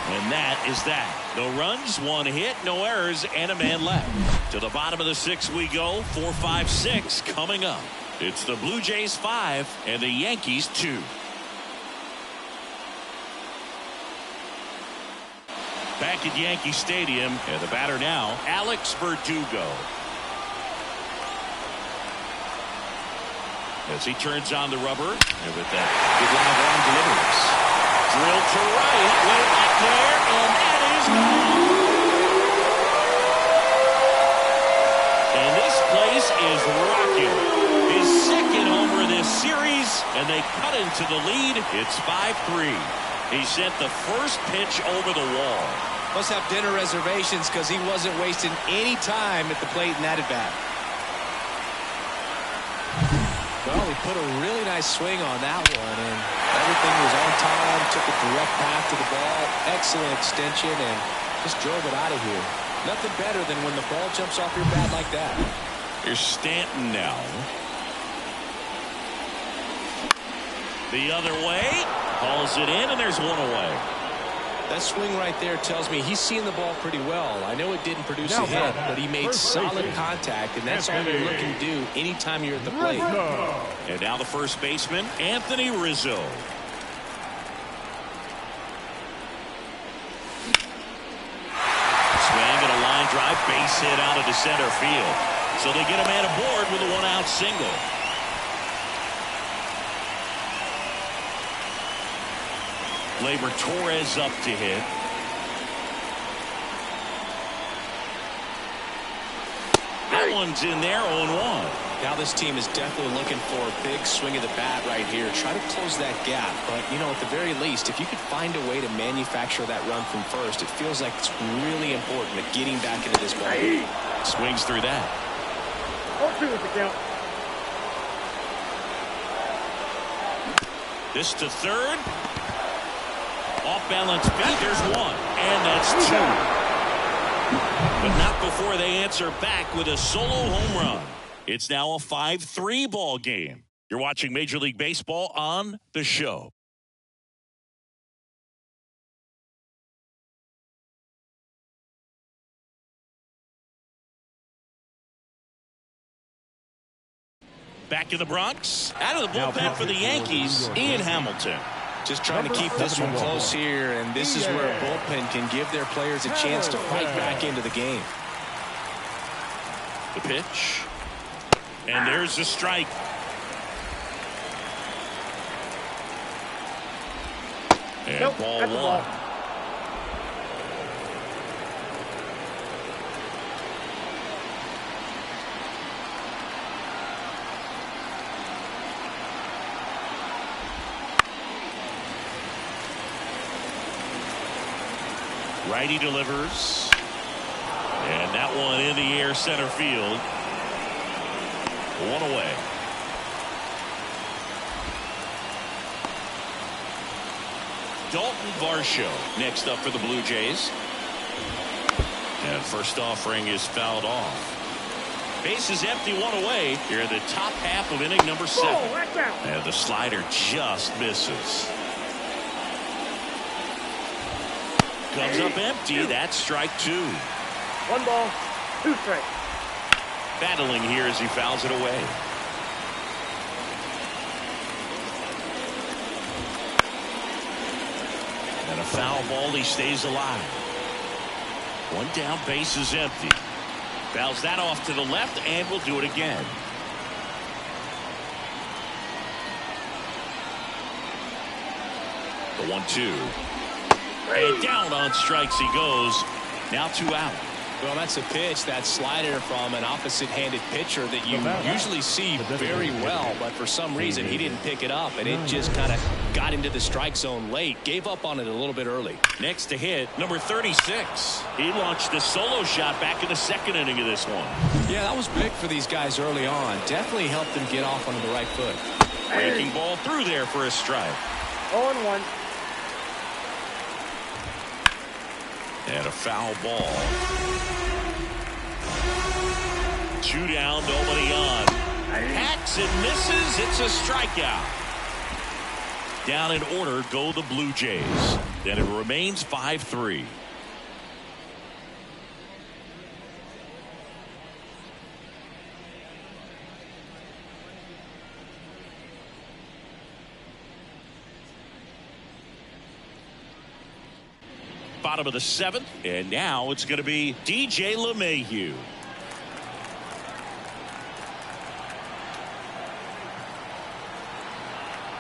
And that is that. No runs, 1 hit, no errors, and a man left. To the bottom of the 6th we go. 4, 5, 6 coming up. It's the Blue Jays 5 and the Yankees 2. Back at Yankee Stadium, and the batter now, Alex Verdugo. As he turns on the rubber, and with that good line of arm deliveries. Drill to right, way back there, and that is gone. And this place is rocking. His 2nd homer of this series, and they cut into the lead. It's 5-3. He sent the first pitch over the wall. Must have dinner reservations because he wasn't wasting any time at the plate in that at-bat. Well, he put a really nice swing on that one, and everything was on time, took a direct path to the ball, excellent extension, and just drove it out of here. Nothing better than when the ball jumps off your bat like that. Here's Stanton now. The other way, hauls it in, and there's 1 away. That swing right there tells me he's seeing the ball pretty well. I know it didn't produce a hit, but he made solid contact, and that's all you're looking to do anytime you're at the plate. And now the first baseman, Anthony Rizzo. Swing and a line drive, base hit out into center field. So they get a man aboard with a 1-out single. Gleyber Torres up to hit. That one's in there, 0-1. Now this team is definitely looking for a big swing of the bat right here. Try to close that gap. But, you know, at the very least, if you could find a way to manufacture that run from first, it feels like it's really important at getting back into this ball. Swings through that. 0-2 is the count. This to third. Off balance feet. There's one. And that's two. But not before they answer back with a solo home run. It's now a 5-3 ball game. You're watching Major League Baseball on The Show. Back in the Bronx, out of the bullpen for the Yankees, Ian Hamilton. Just trying to keep this one close here, and this is where a bullpen can give their players a chance to fight back into the game. The pitch. And there's the strike. And ball one. Righty delivers. And that one in the air center field. One away. Dalton Varsho next up for the Blue Jays. And first offering is fouled off. Base is empty, one away. Here in the top half of inning number 7. And the slider just misses. Comes up empty. That's strike 2. 1 ball, 2 strikes. Battling here as he fouls it away. And a foul ball, he stays alive. One down, base is empty. Fouls that off to the left, and will do it again. The 1-2. And down on strikes he goes. Now 2 out. Well, that's a pitch, that slider from an opposite-handed pitcher that you usually see very well, but for some reason he didn't pick it up, and it just kind of got into the strike zone late. Gave up on it a little bit early. Next to hit, number 36. He launched a solo shot back in the 2nd inning of this one. Yeah, that was big for these guys early on. Definitely helped them get off onto the right foot. Breaking ball through there for a strike. 0-1. And a foul ball. 2 down, nobody on. Hacks and misses. It's a strikeout. Down in order go the Blue Jays. Then it remains 5-3. Bottom of the 7th, and now it's going to be DJ LeMahieu.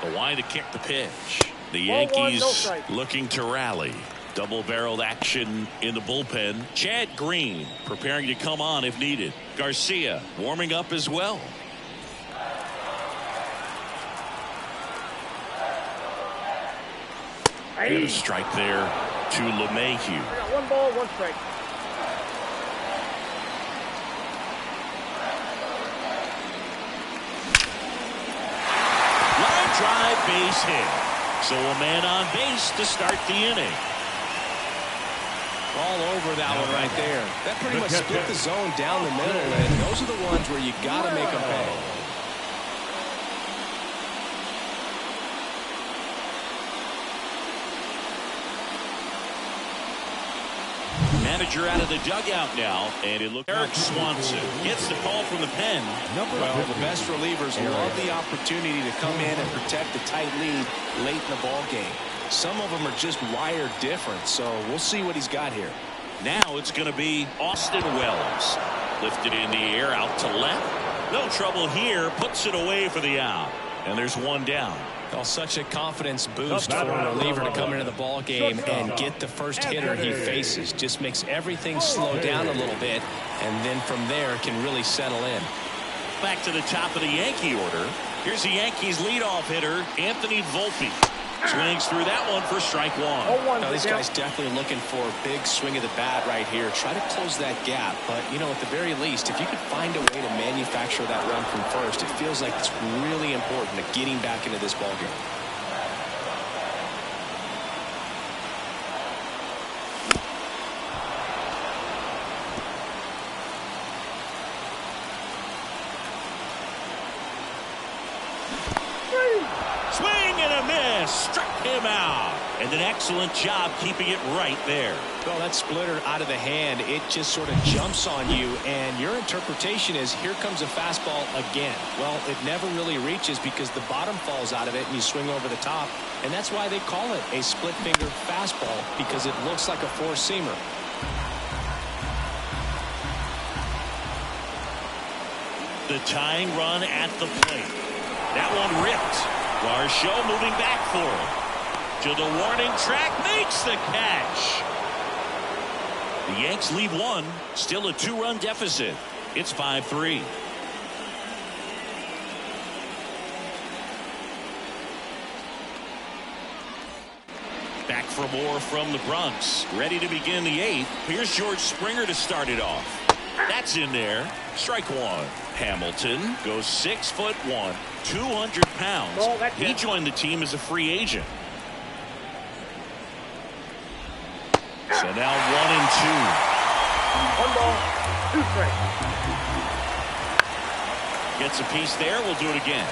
The line to kick the pitch. The Yankees looking to rally. Double-barreled action in the bullpen. Chad Green preparing to come on if needed. Garcia warming up as well. And a strike there to LeMahieu. 1 ball, 1 strike. Line drive, base hit. So a man on base to start the inning. All over that one right there. That pretty much split the zone down the middle, and those are the ones where you got to make them pay. Manager out of the dugout now, and it looks Eric Swanson gets the call from the pen. Well, the best relievers love the opportunity to come in and protect the tight lead late in the ball game. Some of them are just wired different, so we'll see what he's got here. Now it's going to be Austin Wells. Lifted in the air out to left. No trouble here. Puts it away for the out. And there's 1 down. Well, such a confidence boost for a reliever to come into the ball game and get the first hitter he faces. Just makes everything slow down a little bit, and then from there can really settle in. Back to the top of the Yankee order. Here's the Yankees leadoff hitter, Anthony Volpe. Swings through that one for strike one. Now, these guys definitely looking for a big swing of the bat right here. Try to close that gap. But, you know, at the very least, if you could find a way to manufacture that run from first, it feels like it's really important to getting back into this ballgame. Swing and a miss. Struck him out. And an excellent job keeping it right there. Well, that splitter out of the hand, it just sort of jumps on you, and your interpretation is here comes a fastball again. Well, it never really reaches because the bottom falls out of it and you swing over the top, and that's why they call it a split finger fastball, because it looks like a four-seamer. The tying run at the plate. That one ripped. Varsho moving back for it. To the warning track, makes the catch. The Yanks lead one. Still a two-run deficit. It's 5-3. Back for more from the Bronx. Ready to begin the eighth. Here's George Springer to start it off. That's in there. Strike one. Hamilton goes 6'1", 200 pounds. He joined the team as a free agent. So now 1-2. 1 ball, 2 strikes. Gets a piece there. We'll do it again.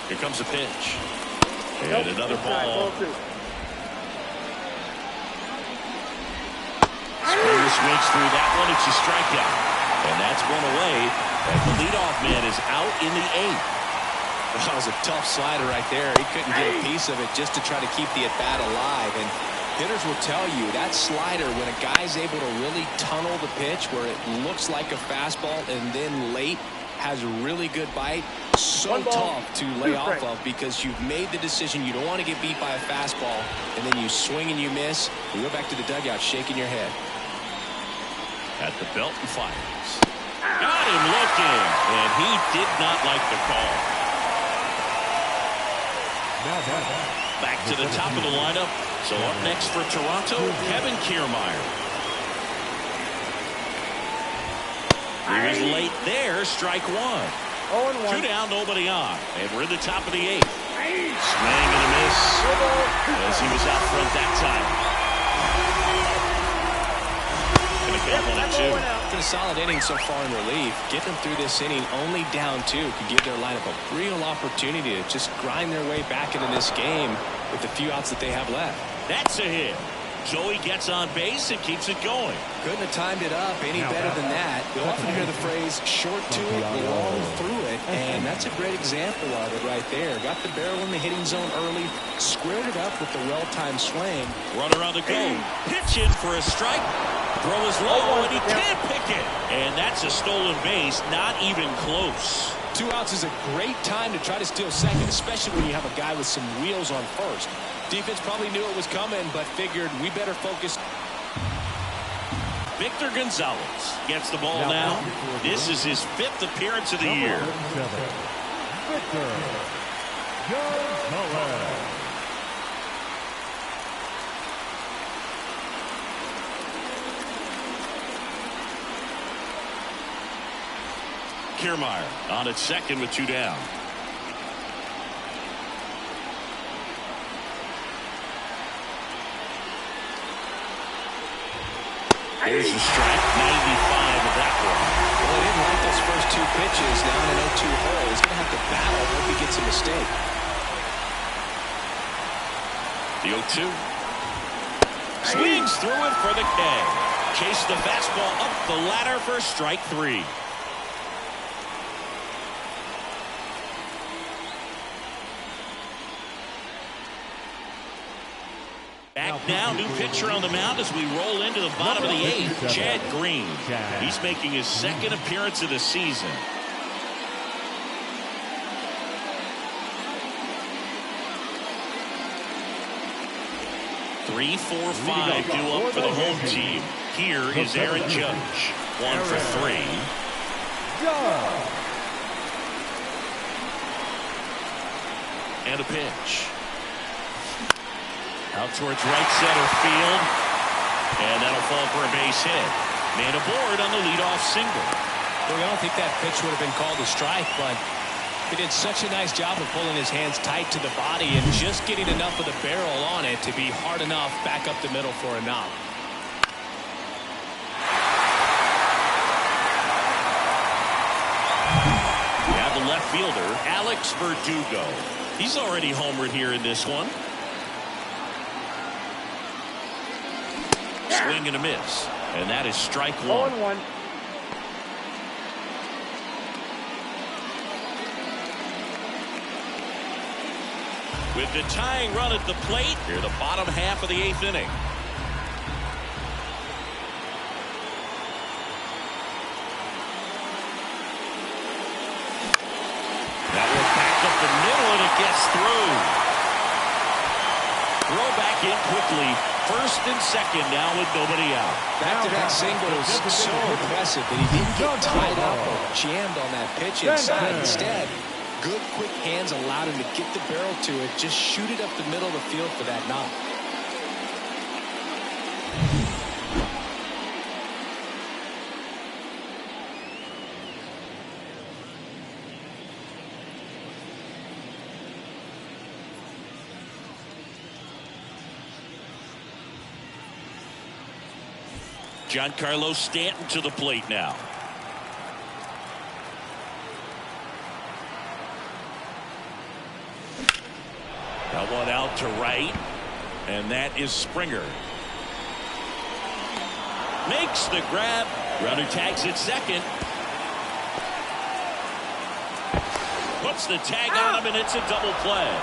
Here comes a pitch. And another ball. Springer swings through that one. It's a strikeout. And that's one away. And the leadoff man is out in the eighth. That was a tough slider right there. He couldn't get a piece of it just to try to keep the at-bat alive. And hitters will tell you that slider, when a guy's able to really tunnel the pitch where it looks like a fastball and then late has a really good bite, so tough to lay off of because you've made the decision you don't want to get beat by a fastball, and then you swing and you miss. You go back to the dugout shaking your head. At the belt and fires. Got him looking, and he did not like the call. Back to the top of the lineup. So up next for Toronto, Kevin Kiermaier. He was late there, strike one. 0-1. 2 down, nobody on. And we're in the top of the eighth. Swing and a miss as he was out front that time. Been a solid inning so far in relief. Getting them through this inning only down 2 could give their lineup a real opportunity to just grind their way back into this game with the few outs that they have left. That's a hit. Joey gets on base and keeps it going. Couldn't have timed it up any better than that. We often hear the phrase short to it, long through it, and that's a great example of it right there. Got the barrel in the hitting zone early, squared it up with the well-timed swing. Runner on the go. Pitch in for a strike. Throw is low, and he can't pick it. And that's a stolen base, not even close. 2 outs is a great time to try to steal second, especially when you have a guy with some wheels on first. Defense probably knew it was coming, but figured we better focus. Victor Gonzalez gets the ball now. This is his 5th appearance of the year. Victor Gonzalez. Kiermaier on at second with 2 down. There's a strike, 95 of that one. Well, he didn't like those first 2 pitches. Now in an 0-2 hole, he's going to have to battle if he gets a mistake. The 0-2. Swings through it for the K. Chase the fastball up the ladder for strike 3. Back now, new pitcher on the mound as we roll into the bottom of the 8th, Chad Green. He's making his 2nd appearance of the season. 3, 4, 5 due up for the home team. Here is Aaron Judge. 1 for 3. And a pitch. Out towards right center field. And that'll fall for a base hit. Man aboard on the leadoff single. Well, I don't think that pitch would have been called a strike, but he did such a nice job of pulling his hands tight to the body and just getting enough of the barrel on it to be hard enough back up the middle for a knock. We have the left fielder, Alex Verdugo. He's already homered here in this one. Swing and a miss. And that is strike 1. 0-1. With the tying run at the plate, here the bottom half of the 8th inning. That will back up the middle, and it gets through. Throw back in quickly. First and second now with nobody out. Back-to-back singles, so impressive that he didn't get tied up or jammed on that pitch inside. Instead, good quick hands allowed him to get the barrel to it, just shoot it up the middle of the field for that knock. Giancarlo Stanton to the plate now. That one out to right, and that is Springer. Makes the grab. Runner tags at second. Puts the tag on him, and it's a double play.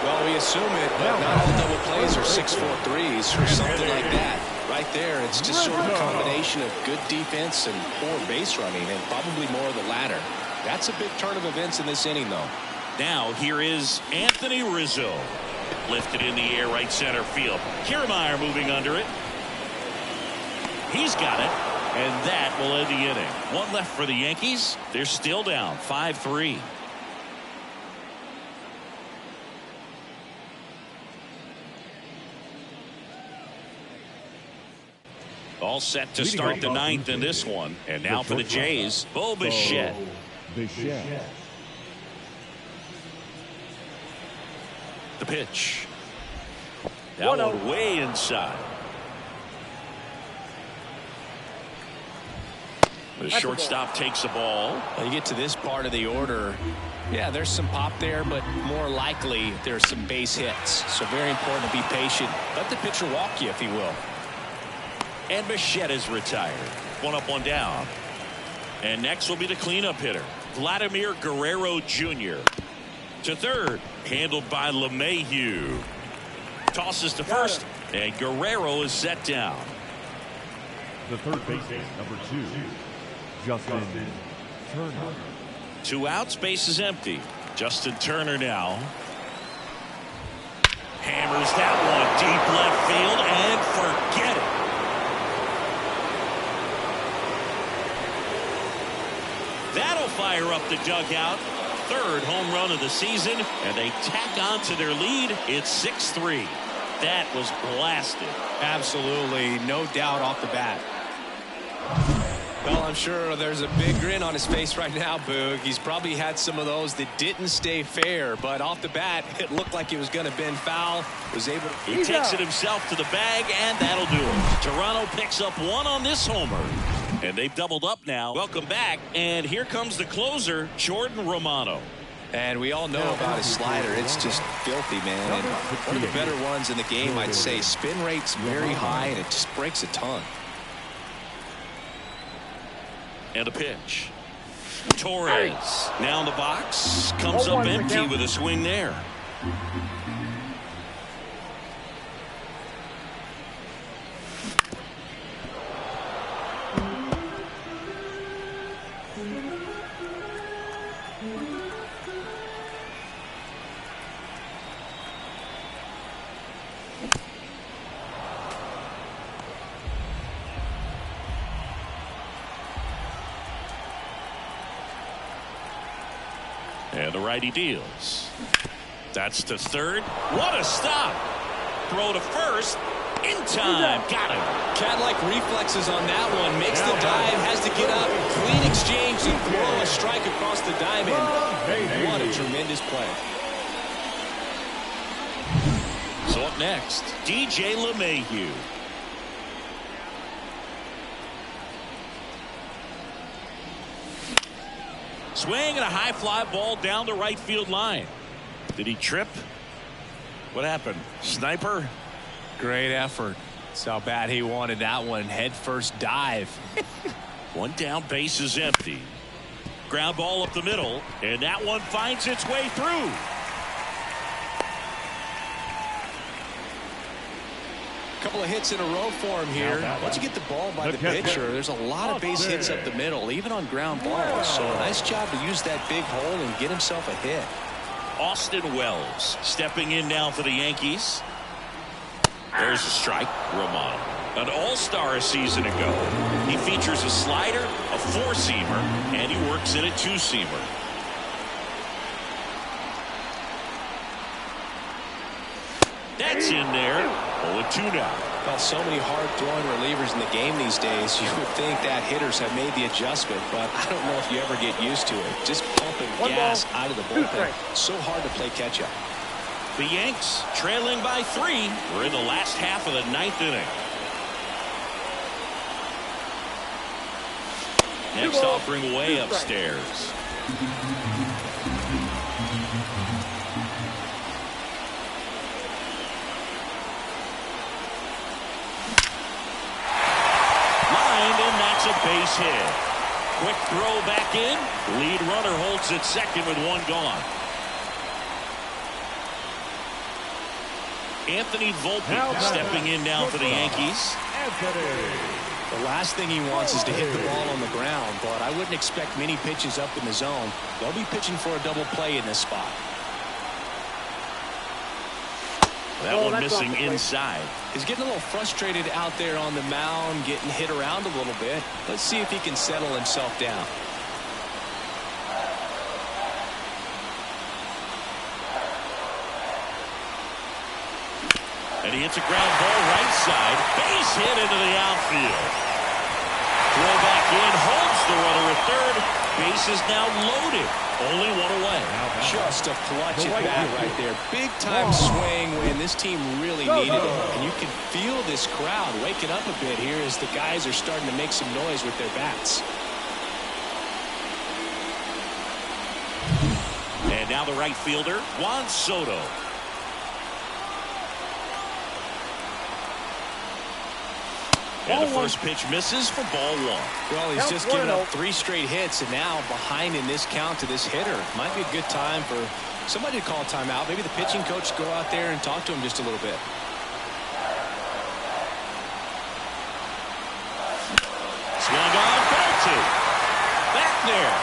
Well, we assume it, but not all double plays are 6-4 threes or something like that. Right there, it's just sort of a combination of good defense and poor base running, and probably more of the latter. That's a big turn of events in this inning, though. Now here is Anthony Rizzo. Lifted in the air, right center field. Kiermaier moving under it. He's got it, and that will end the inning. One left for the Yankees. They're still down 5-3. All set to start the 9th in this one. And now for the Jays, Bo Bichette. The pitch. That one way inside. The shortstop takes the ball. Well, you get to this part of the order. Yeah, there's some pop there, but more likely there's some base hits. So very important to be patient. Let the pitcher walk you, if he will. And Bichette is retired. One up, one down. And next will be the cleanup hitter, Vladimir Guerrero Jr. To third, handled by LeMahieu. Tosses to first, and Guerrero is set down. The third baseman, number 2, Justin Turner. 2 outs, base is empty. Justin Turner now. Hammers that one deep left field, and forget it. That'll fire up the dugout. Third home run of the season, and they tack on to their lead. It's 6-3. That was blasted. Absolutely, no doubt off the bat. Well, I'm sure there's a big grin on his face right now, Boog. He's probably had some of those that didn't stay fair, but off the bat, it looked like it was going to bend foul. Was able to. He takes it himself to the bag, and that'll do it. Toronto picks up 1 on this homer. And they've doubled up now. Welcome back. And here comes the closer, Jordan Romano. And we all know about his slider. It's just filthy, man. And one of the better ones in the game, I'd say. Spin rate's very high, and it just breaks a ton. And a pitch. Torres now in the box. Comes up empty with a swing there. the righty deals. That's to third. What a stop. Throw to first. In time. Got him. Cat-like reflexes on that one. Makes the dive. Has to get up. Clean exchange and throw a strike across the diamond. What a tremendous play. So up next, DJ LeMahieu. Swing and a high fly ball down the right field line. Did he trip? What happened? Sniper? Great effort. That's how bad he wanted that one. Head first dive. One down, base is empty. Ground ball up the middle, and that one finds its way through. Couple of hits in a row for him here. Once you get the ball by the pitcher, there's a lot of base hits up the middle, even on ground balls. So a nice job to use that big hole and get himself a hit. Austin Wells stepping in now for the Yankees. There's a strike. Romano, an all-star a season ago. He features a slider, a four-seamer, and he works in a two-seamer. That's in there. 0-2 now. Well, so many hard-throwing relievers in the game these days. You would think that hitters have made the adjustment, but I don't know if you ever get used to it. Just pumping gas out of the bullpen. So hard to play catch-up. The Yanks trailing by 3. We're in the last half of the 9th inning. Next offering way upstairs. Lined, and that's a base hit. Quick throw back in. Lead runner holds at second with one gone. Anthony Volpe stepping in now for the Yankees. The last thing he wants is to hit the ball on the ground, but I wouldn't expect many pitches up in the zone. They'll be pitching for a double play in this spot. That one missing inside. He's getting a little frustrated out there on the mound, getting hit around a little bit. Let's see if he can settle himself down. And he hits a ground ball right side. Base hit into the outfield. Throw back in, holds the runner at third. Base is now loaded. Only one away. Just a clutch at bat right there. Big time swing when this team really needed it. And you can feel this crowd waking up a bit here as the guys are starting to make some noise with their bats. And now the right fielder, Juan Soto. And the first pitch misses for ball one. Well, he's just given up 3 straight hits, and now behind in this count to this hitter. Might be a good time for somebody to call a timeout. Maybe the pitching coach go out there and talk to him just a little bit. Swung on, belted. Back there.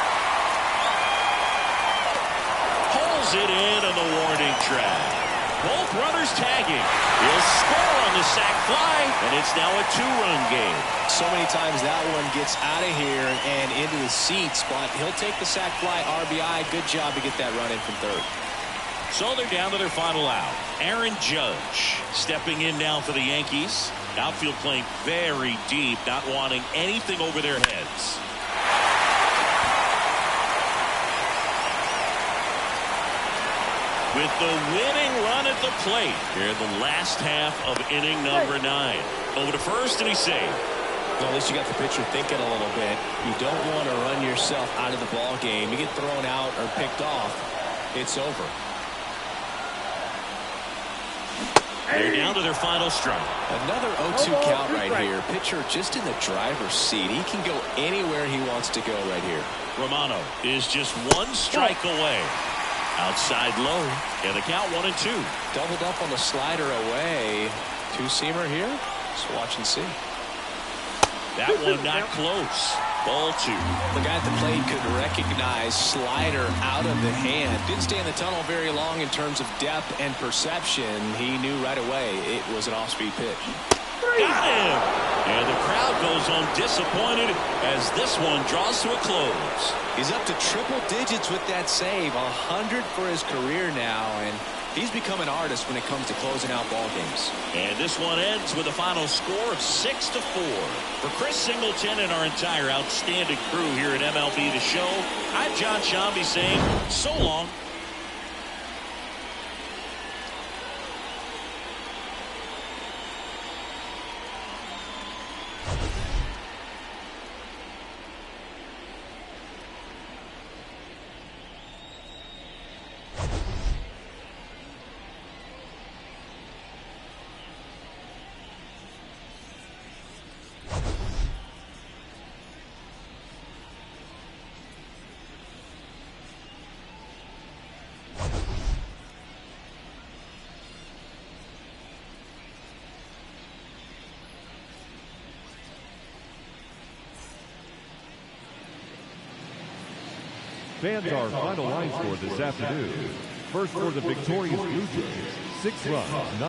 Pulls it in on the warning track. Both runners tagging. He'll score on the sac fly, and it's now a 2-run game. So many times that one gets out of here and into the seats, but he'll take the sac fly RBI. Good job to get that run in from third. So they're down to their final out. Aaron Judge stepping in now for the Yankees. Outfield playing very deep, not wanting anything over their heads. With the winning run at the plate here in the last half of inning number 9. Over to first, and he's saved. Well, at least you got the pitcher thinking a little bit. You don't want to run yourself out of the ball game. You get thrown out or picked off, it's over. They're down to their final strike. Another 0-2 count right here. Pitcher just in the driver's seat. He can go anywhere he wants to go right here. Romano is just 1 strike away. Outside low, and the count 1-2. Doubled up on the slider away. 2-seamer here. Let's watch and see. That one not close. Ball 2. The guy at the plate could recognize slider out of the hand. Didn't stay in the tunnel very long in terms of depth and perception. He knew right away it was an off-speed pitch. Got him. And the crowd goes home disappointed as this one draws to a close. He's up to triple digits with that save, 100 for his career now, and he's become an artist when it comes to closing out ball games. And this one ends with a final score of 6-4. For Chris Singleton and our entire outstanding crew here at MLB The Show, I'm John Shambi saying so long. Fans, our final line score this afternoon. First for the victorious Blue Jays, 6 runs.